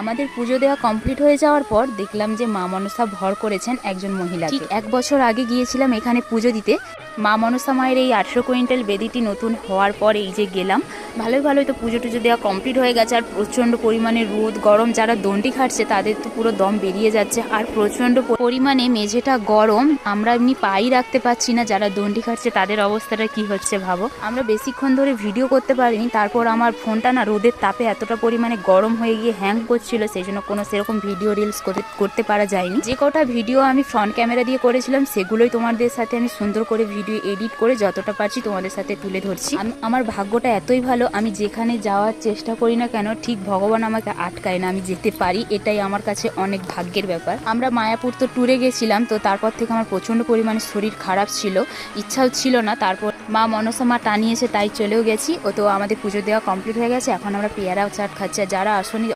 আমাদের পুজো দেওয়া কমপ্লিট হয়ে যাওয়ার পর দেখলাম যে মা মনসা ভর করেছেন একজন মহিলা। ঠিক 1 বছর আগে গিয়েছিলাম এখানে পুজো দিতে। মা মনসা মায়ের এই 800 কুইন্টাল বেদিটি নতুন হওয়ার পর এই যে গেলাম, ভালোই তো পুজো টুজো দেওয়া কমপ্লিট হয়ে গেছে। আর প্রচণ্ড পরিমাণে রোদ গরম, যারা দণ্ডি খাটছে তাদের তো পুরো দম বেরিয়ে যাচ্ছে। আর প্রচণ্ড পরিমাণে মেঝেটা গরম, আমরা এমনি পাই রাখতে পারছি না। যারা দণ্ডি খাটছে তাদের অবস্থাটা কি হচ্ছে ভাবো। আমরা বেশিক্ষণ ধরে ভিডিও করতে পারিনি, তারপর আমার ফোনটা না রোদের তাপে এতটা পরিমাণে গরম হয়ে গিয়ে হ্যাং করছিল, সেই জন্য কোনো সেরকম ভিডিও রিলস করতে পারা যায়নি। যে কটা ভিডিও আমি ফ্রন্ট ক্যামেরা দিয়ে করেছিলাম সেগুলোই তোমাদের সাথে আমি সুন্দর করে ভিডিও এডিট করে যতটা পারছি তোমাদের সাথে তুলে ধরছি। আমার ভাগ্যটা এতই ভালো, আমি যেখানে যাওয়ার চেষ্টা করি না কেন ঠিক ভগবান আমাকে আটকায় না, আমি যেতে পারি। এটাই আমার কাছে অনেক ভাগ্যের ব্যাপার। আমরা মায়াপুর তো ট্যুরে গেছিলাম, তো তারপর থেকে আমার প্রচণ্ড পরিমাণে শরীর খারাপ ছিল, ইচ্ছাও ছিল না। তারপর মা মনসা মা টানিয়েছে তাই চলেও গেছি। ও তো আমাদের পুজো দেওয়া কমপ্লিট হয়ে গেছে। এখন আমরা পেয়ারা চাট খাচ্ছি। যারা আসনি